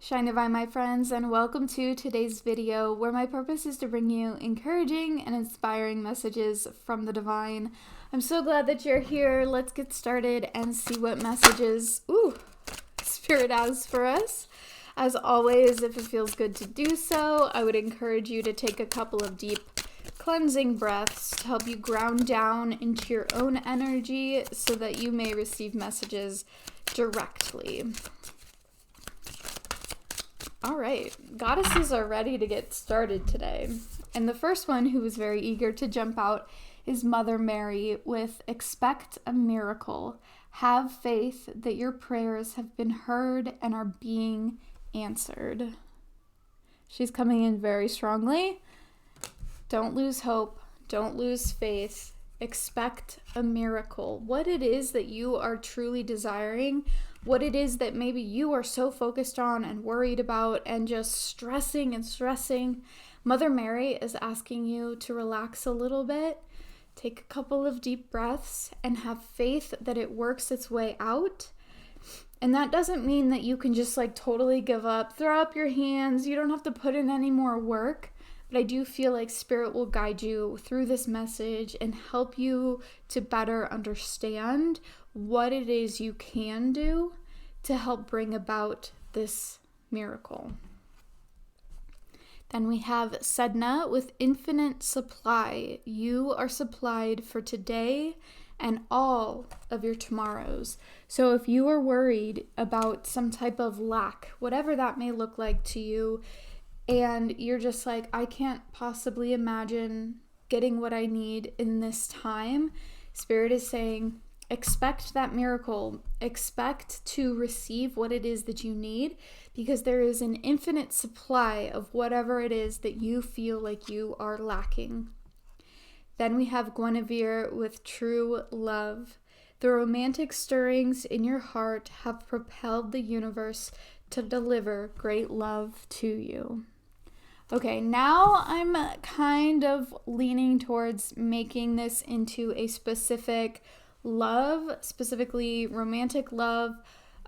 Shine Divine, my friends, and welcome to today's video where my purpose is to bring you encouraging and inspiring messages from the divine. I'm so glad that you're here. Let's get started and see what messages Spirit has for us. As always, if it feels good to do so, I would encourage you to take a couple of deep cleansing breaths to help you ground down into your own energy so that you may receive messages directly. All right, goddesses are ready to get started today. And the first one who was very eager to jump out is Mother Mary with "Expect a miracle. Have faith that your prayers have been heard and are being answered." She's coming in very strongly. Don't lose hope. Don't lose faith. Expect a miracle. What it is that you are truly desiring, what it is that maybe you are so focused on and worried about and just stressing and stressing, Mother Mary is asking you to relax a little bit, take a couple of deep breaths, and have faith that it works its way out. And that doesn't mean that you can just totally give up, throw up your hands. You don't have to put in any more work. But I do feel like Spirit will guide you through this message and help you to better understand what it is you can do to help bring about this miracle. Then we have Sedna with "Infinite supply. You are supplied for today and all of your tomorrows." So if you are worried about some type of lack, whatever that may look like to you, and you're just like, I can't possibly imagine getting what I need in this time, Spirit is saying, expect that miracle. Expect to receive what it is that you need, because there is an infinite supply of whatever it is that you feel like you are lacking. Then we have Guinevere with "True love. The romantic stirrings in your heart have propelled the universe to deliver great love to you." Okay, now I'm kind of leaning towards making this into a specific love, specifically romantic love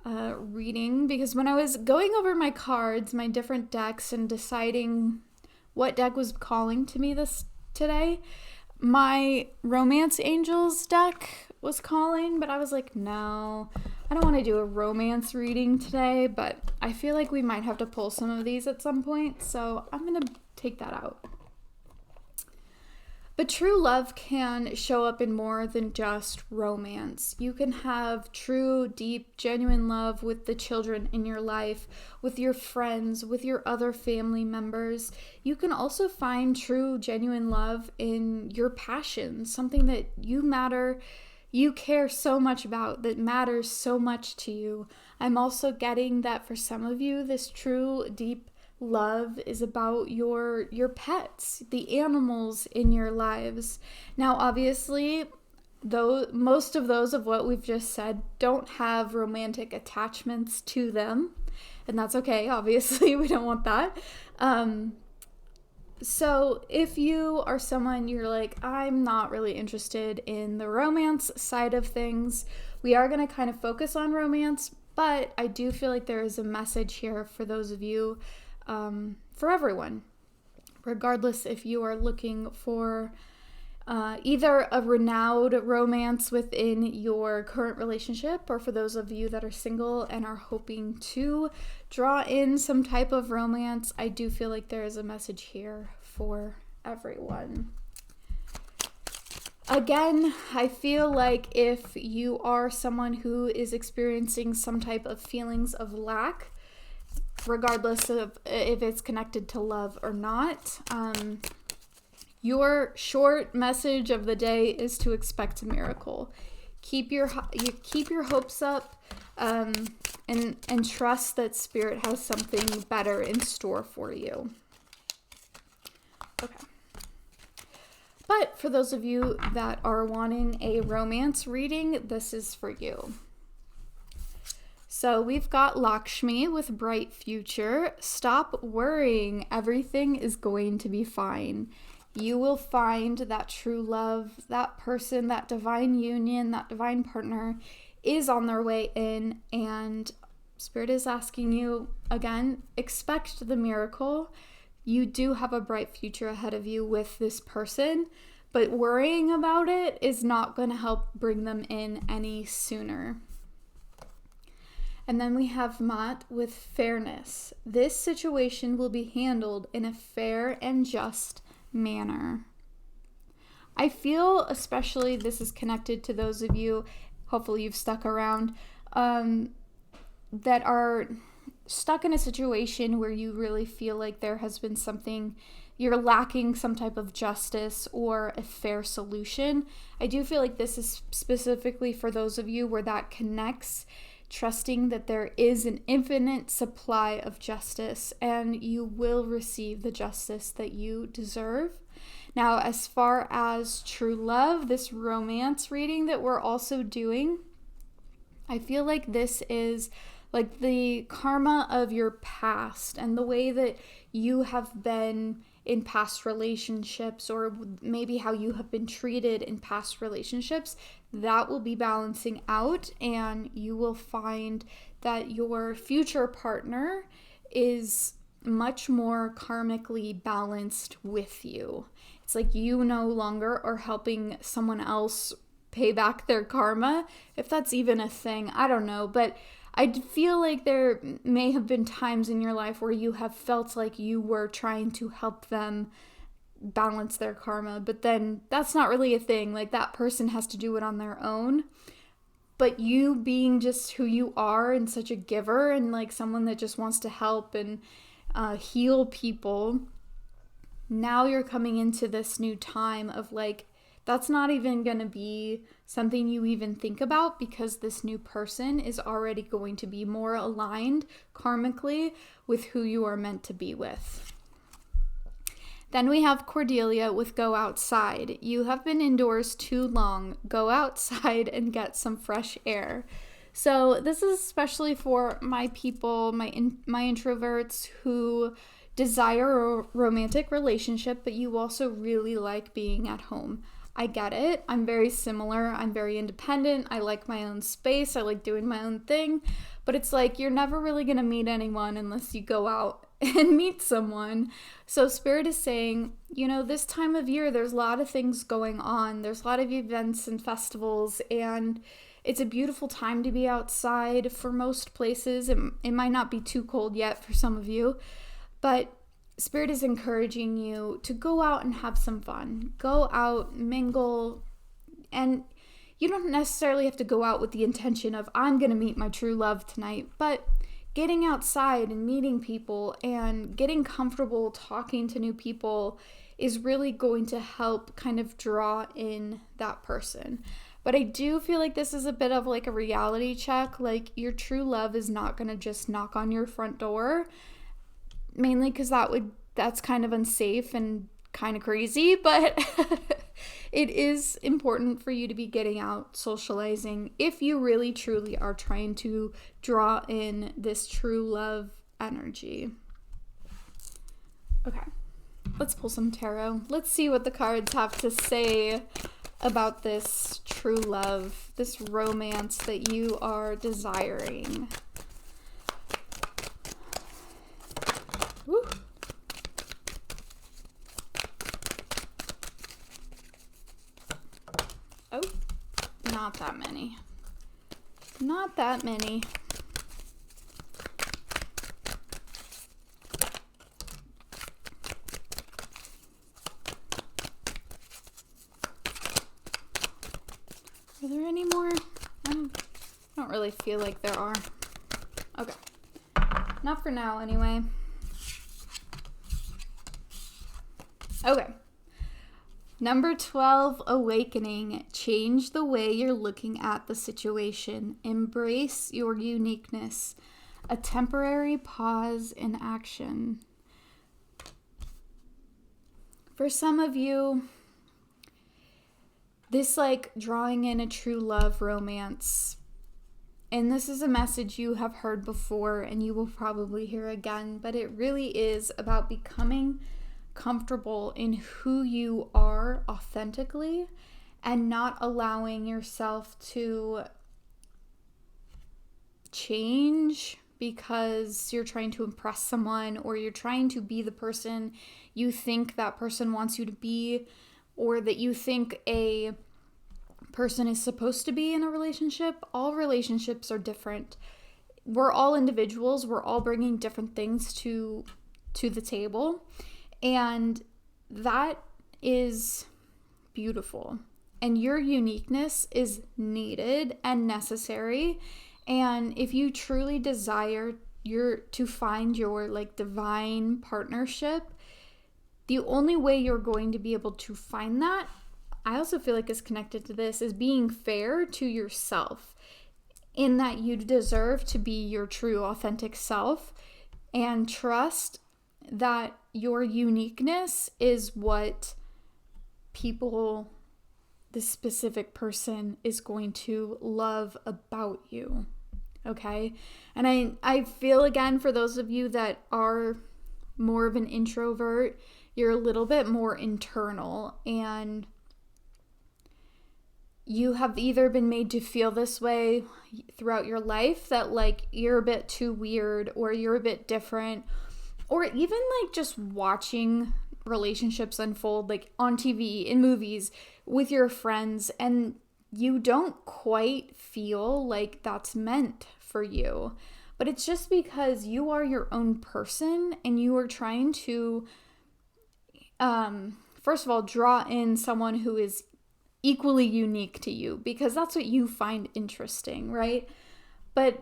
reading, because when I was going over my cards, my different decks, and deciding what deck was calling to me today, my Romance Angels deck was calling, but I was like, no, I don't want to do a romance reading today, but I feel like we might have to pull some of these at some point, so I'm going to take that out. But true love can show up in more than just romance. You can have true, deep, genuine love with the children in your life, with your friends, with your other family members. You can also find true, genuine love in your passions, something that you care so much about, that matters so much to you. I'm also getting that for some of you, this true, deep love is about your pets, the animals in your lives. Now, obviously, though most of those of what we've just said don't have romantic attachments to them, and that's okay. Obviously, we don't want that. So if you are someone you're like, I'm not really interested in the romance side of things, we are going to kind of focus on romance, but I do feel like there is a message here for those of you, for everyone, regardless if you are looking for either a renowned romance within your current relationship, or for those of you that are single and are hoping to draw in some type of romance. I do feel like there is a message here for everyone. Again, I feel like if you are someone who is experiencing some type of feelings of lack, regardless of if it's connected to love or not, your short message of the day is to expect a miracle. Keep your hopes up, and trust that Spirit has something better in store for you. Okay. But for those of you that are wanting a romance reading, this is for you. So we've got Lakshmi with "Bright future. Stop worrying. Everything is going to be fine. You will find that true love, that person, that divine union, that divine partner is on their way in, and Spirit is asking you, again, expect the miracle. You do have a bright future ahead of you with this person, but worrying about it is not going to help bring them in any sooner. And then we have Maat with fairness. This situation will be handled in a fair and just manner. I feel, especially this is connected to those of you, hopefully you've stuck around, that are stuck in a situation where you really feel like there has been something, you're lacking some type of justice or a fair solution. I do feel like this is specifically for those of you where that connects, trusting that there is an infinite supply of justice and you will receive the justice that you deserve. Now, as far as true love, this romance reading that we're also doing, I feel like this is like the karma of your past and the way that you have been in past relationships, or maybe how you have been treated in past relationships, that will be balancing out, and you will find that your future partner is much more karmically balanced with you. It's like you no longer are helping someone else pay back their karma, if that's even a thing. I don't know, but I feel like there may have been times in your life where you have felt like you were trying to help them balance their karma, but then that's not really a thing. Like, that person has to do it on their own. But you being just who you are and such a giver and like someone that just wants to help and heal people, now you're coming into this new time of like, that's not even going to be something you even think about, because this new person is already going to be more aligned karmically with who you are meant to be with. Then we have Cordelia with go outside. You have been indoors too long. Go outside and get some fresh air. So this is especially for my people, my introverts who desire a romantic relationship, but you also really like being at home. I get it. I'm very similar. I'm very independent. I like my own space. I like doing my own thing. But it's like you're never really going to meet anyone unless you go out and meet someone. So Spirit is saying, you know, this time of year, there's a lot of things going on. There's a lot of events and festivals, and it's a beautiful time to be outside for most places. It might not be too cold yet for some of you, but Spirit is encouraging you to go out and have some fun. Go out, mingle, and you don't necessarily have to go out with the intention of, I'm going to meet my true love tonight, but getting outside and meeting people and getting comfortable talking to new people is really going to help kind of draw in that person. But I do feel like this is a bit of like a reality check. Like, your true love is not going to just knock on your front door, mainly because that's kind of unsafe and kind of crazy, but it is important for you to be getting out, socializing, if you really truly are trying to draw in this true love energy. Okay, let's pull some tarot. Let's see what the cards have to say about this true love, this romance that you are desiring. Woo. Oh, not that many. Not that many. Are there any more? I don't really feel like there are. Okay. Not for now, anyway. Okay. Number 12, awakening. Change the way you're looking at the situation. Embrace your uniqueness. A temporary pause in action. For some of you, this like drawing in a true love romance, and this is a message you have heard before and you will probably hear again, but it really is about becoming comfortable in who you are authentically and not allowing yourself to change because you're trying to impress someone, or you're trying to be the person you think that person wants you to be, or that you think a person is supposed to be in a relationship. All relationships are different. We're all individuals. We're all bringing different things to the table, and that is beautiful. And your uniqueness is needed and necessary. And if you truly desire to find your like divine partnership, the only way you're going to be able to find that, I also feel like is connected to this, is being fair to yourself, in that you deserve to be your true authentic self, and trust that your uniqueness is what this specific person is going to love about you. Okay? And I feel, again, for those of you that are more of an introvert, you're a little bit more internal, and you have either been made to feel this way throughout your life, that like you're a bit too weird, or you're a bit different, or even like just watching relationships unfold like on TV, in movies, with your friends, and you don't quite feel like that's meant for you. But it's just because you are your own person, and you are trying to first of all draw in someone who is equally unique to you, because that's what you find interesting, right? But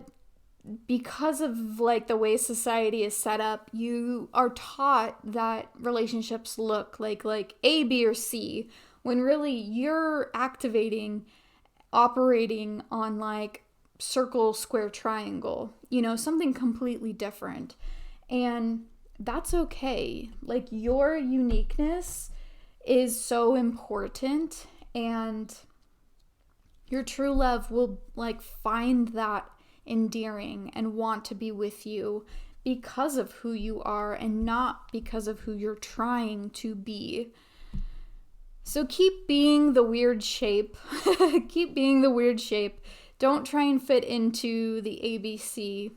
because of like the way society is set up, you are taught that relationships look like A, B, or C, when really you're operating on like circle, square, triangle, something completely different. And that's okay. Like, your uniqueness is so important, and your true love will like find that endearing and want to be with you because of who you are, and not because of who you're trying to be. So keep being the weird shape. Keep being the weird shape. Don't try and fit into the ABC.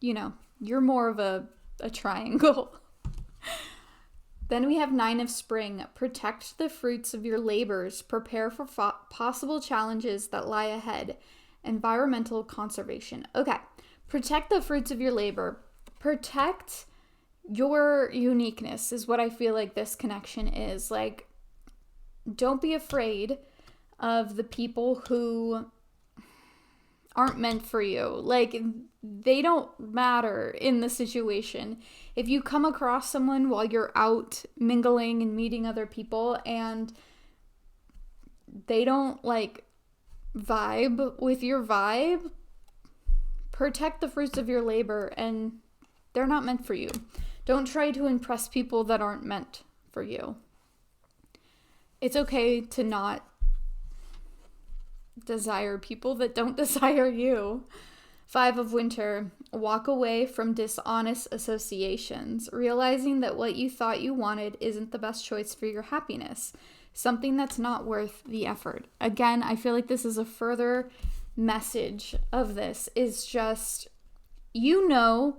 You're more of a triangle. Then we have 9 of Spring. Protect the fruits of your labors. Prepare for possible challenges that lie ahead. Environmental conservation. Okay. Protect the fruits of your labor. Protect your uniqueness is what I feel like this connection is. Like, don't be afraid of the people who aren't meant for you. Like, they don't matter in the situation. If you come across someone while you're out mingling and meeting other people, and they don't like vibe with your vibe, protect the fruits of your labor, and they're not meant for you. Don't try to impress people that aren't meant for you. It's okay to not desire people that don't desire you. 5 of Winter. Walk away from dishonest associations, realizing that what you thought you wanted isn't the best choice for your happiness. Something that's not worth the effort. Again, I feel like this is a further message of this, is just,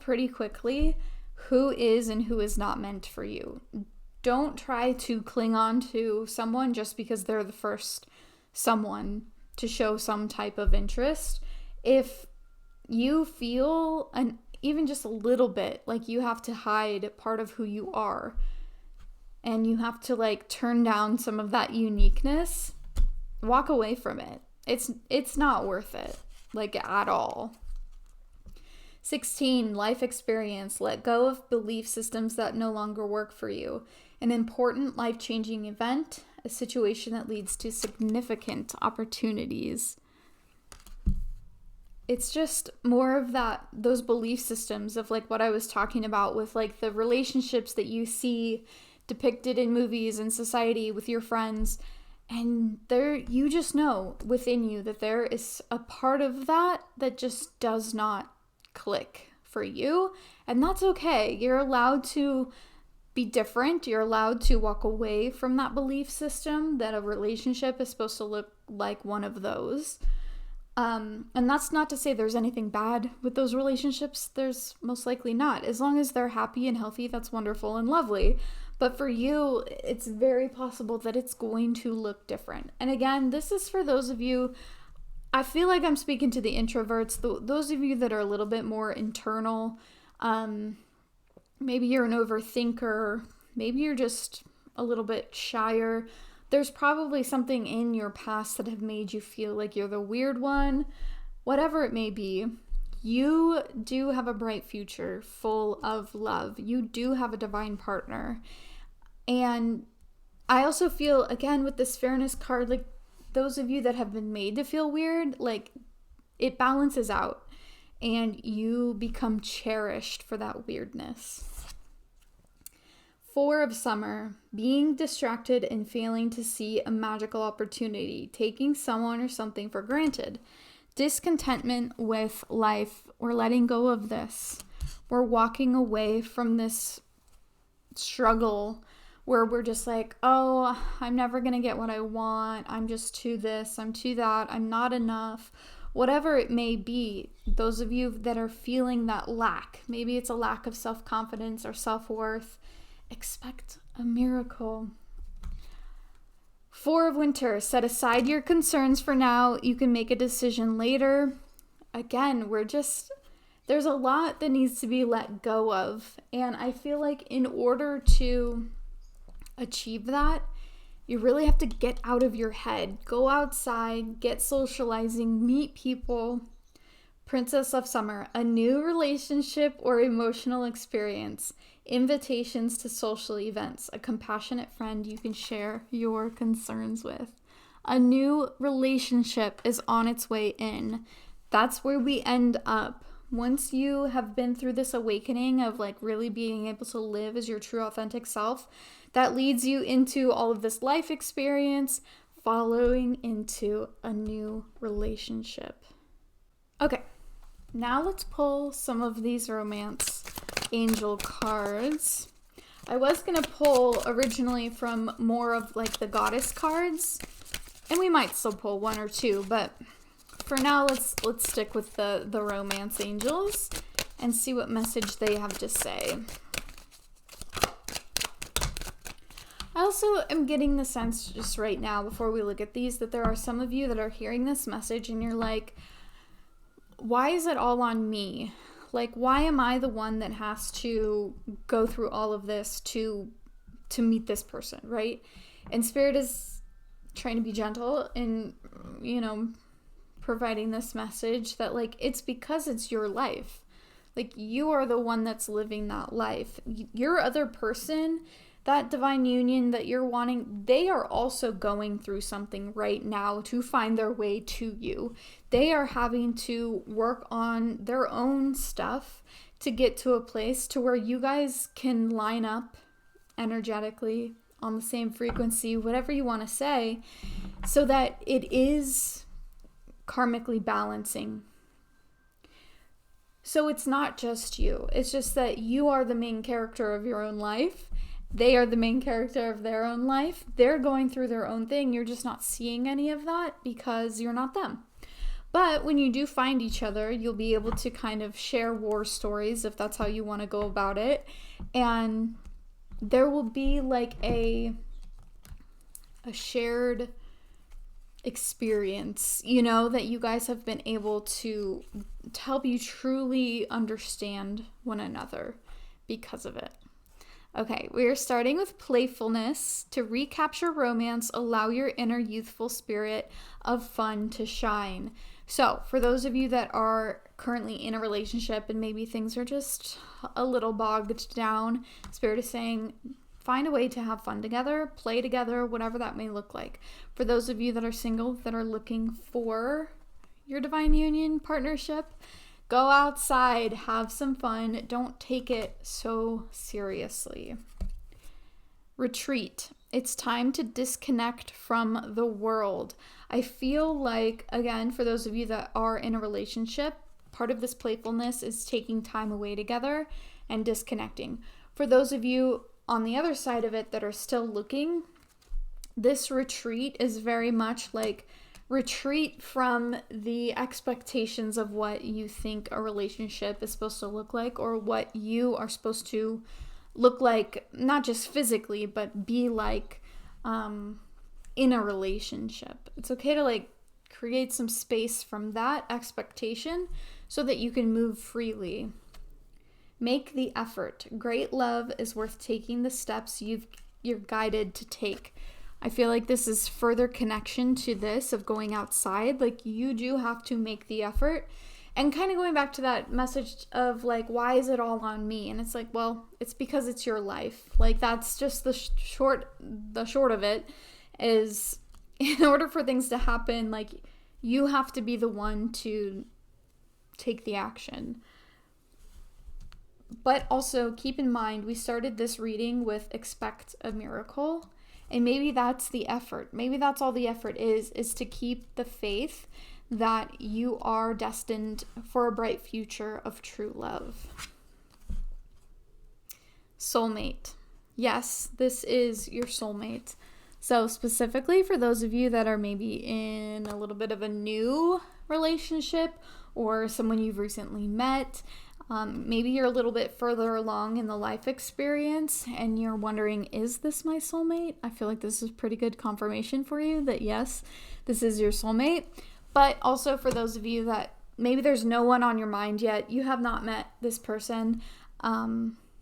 pretty quickly who is and who is not meant for you. Don't try to cling on to someone just because they're the first someone to show some type of interest. If you feel even just a little bit like you have to hide part of who you are, and you have to like turn down some of that uniqueness, walk away from it. It's not worth it, like, at all. 16, life experience. Let go of belief systems that no longer work for you. An important life-changing event, a situation that leads to significant opportunities. It's just more of those belief systems of like what I was talking about with like the relationships that you see depicted in movies and society with your friends. And you just know within you that there is a part of that just does not click for you. And that's okay. You're allowed to be different. You're allowed to walk away from that belief system that a relationship is supposed to look like one of those. And that's not to say there's anything bad with those relationships. There's most likely not. As long as they're happy and healthy, that's wonderful and lovely. But for you, it's very possible that it's going to look different. And again, this is for those of you, I feel like I'm speaking to the introverts, those of you that are a little bit more internal. Maybe you're an overthinker. Maybe you're just a little bit shyer. There's probably something in your past that have made you feel like you're the weird one. Whatever it may be, you do have a bright future full of love. You do have a divine partner. And I also feel, again, with this fairness card, like those of you that have been made to feel weird, like it balances out and you become cherished for that weirdness. 4 of Summer, being distracted and failing to see a magical opportunity, taking someone or something for granted. Discontentment with life. We're letting go of this. We're walking away from this struggle where we're just like, oh, I'm never going to get what I want. I'm just too this, I'm too that, I'm not enough. Whatever it may be, those of you that are feeling that lack, maybe it's a lack of self-confidence or self-worth, expect a miracle. 4 of Winter, set aside your concerns for now. You can make a decision later. Again, there's a lot that needs to be let go of. And I feel like in order to achieve that, you really have to get out of your head. Go outside, get socializing, meet people. Princess of Summer, a new relationship or emotional experience. Invitations to social events. A compassionate friend you can share your concerns with. A new relationship is on its way in. That's where we end up. Once you have been through this awakening of like really being able to live as your true authentic self, that leads you into all of this life experience, following into a new relationship. Okay, now let's pull some of these romance angel cards. I was going to pull originally from more of like the goddess cards, and we might still pull 1 or 2, but for now let's stick with the romance angels and see what message they have to say. I also am getting the sense just right now before we look at these that there are some of you that are hearing this message and you're like, why is it all on me? Like, why am I the one that has to go through all of this to meet this person, right? And Spirit is trying to be gentle and, providing this message that, like, it's because it's your life. Like, you are the one that's living that life. Your other person, that divine union that you're wanting, they are also going through something right now to find their way to you. They are having to work on their own stuff to get to a place to where you guys can line up energetically on the same frequency, whatever you want to say, so that it is karmically balancing. So it's not just you. It's just that you are the main character of your own life. They are the main character of their own life. They're going through their own thing. You're just not seeing any of that because you're not them. But when you do find each other, you'll be able to kind of share war stories if that's how you want to go about it. And there will be like a shared experience, that you guys have been able to help you truly understand one another because of it. Okay, we are starting with playfulness. To recapture romance, allow your inner youthful spirit of fun to shine. So, for those of you that are currently in a relationship and maybe things are just a little bogged down, Spirit is saying, find a way to have fun together, play together, whatever that may look like. For those of you that are single, that are looking for your divine union partnership, go outside, have some fun. Don't take it so seriously. Retreat. It's time to disconnect from the world. I feel like, again, for those of you that are in a relationship, part of this playfulness is taking time away together and disconnecting. For those of you on the other side of it that are still looking, this retreat is very much like retreat from the expectations of what you think a relationship is supposed to look like, or what you are supposed to look like, not just physically, but be like in a relationship. It's okay to like create some space from that expectation so that you can move freely. Make the effort. Great love is worth taking the steps you're guided to take. I feel like this is further connection to this of going outside. Like, you do have to make the effort. And kind of going back to that message of like, why is it all on me? And it's like, well, it's because it's your life. Like, that's just the short of it is, in order for things to happen, like, you have to be the one to take the action. But also keep in mind, we started this reading with expect a miracle. And maybe that's the effort. Maybe that's all the effort is to keep the faith that you are destined for a bright future of true love. Soulmate. Yes, this is your soulmate. So specifically for those of you that are maybe in a little bit of a new relationship, or someone you've recently met, maybe you're a little bit further along in the life experience and you're wondering, is this my soulmate? I feel like this is pretty good confirmation for you that yes, this is your soulmate. But also for those of you that maybe there's no one on your mind yet, you have not met this person,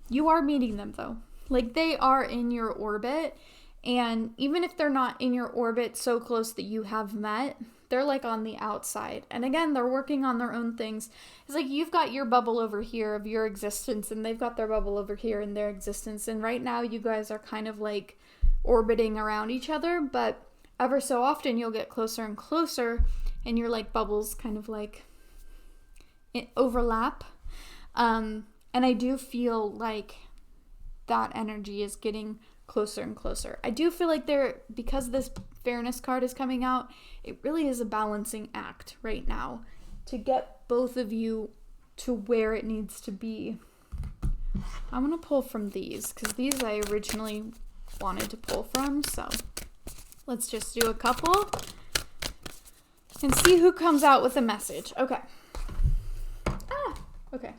you are meeting them though. Like, they are in your orbit, and even if they're not in your orbit so close that you have met, they're like on the outside. And again, they're working on their own things. It's like you've got your bubble over here of your existence, and they've got their bubble over here in their existence. And right now you guys are kind of like orbiting around each other, but ever so often you'll get closer and closer, and your like bubbles kind of like overlap. And I do feel like that energy is getting closer and closer. I do feel like because this fairness card is coming out, it really is a balancing act right now to get both of you to where it needs to be. I'm going to pull from these because these I originally wanted to pull from. So let's just do a couple and see who comes out with a message. Okay. Okay.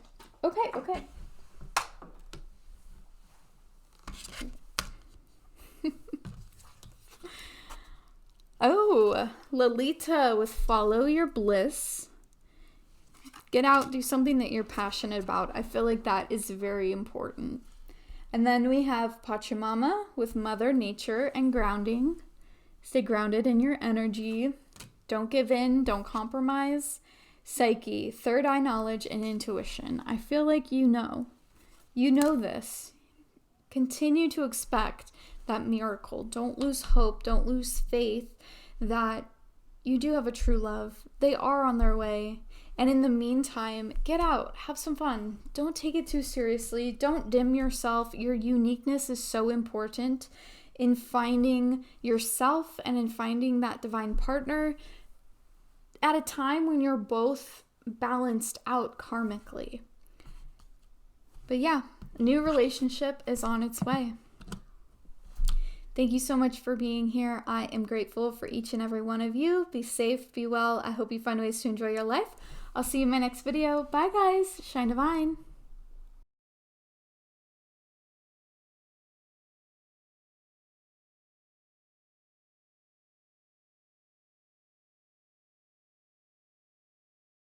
Oh, Lolita with Follow Your Bliss. Get out, do something that you're passionate about. I feel like that is very important. And then we have Pachamama with Mother Nature and grounding. Stay grounded in your energy. Don't give in, don't compromise. Psyche, third eye knowledge and intuition. I feel like you know this. Continue to expect that miracle. Don't lose hope. Don't lose faith that you do have a true love. They are on their way. And in the meantime, get out, have some fun. Don't take it too seriously. Don't dim yourself. Your uniqueness is so important in finding yourself and in finding that divine partner at a time when you're both balanced out karmically. But yeah, a new relationship is on its way. Thank you so much for being here. I am grateful for each and every one of you. Be safe, be well. I hope you find ways to enjoy your life. I'll see you in my next video. Bye guys. Shine divine.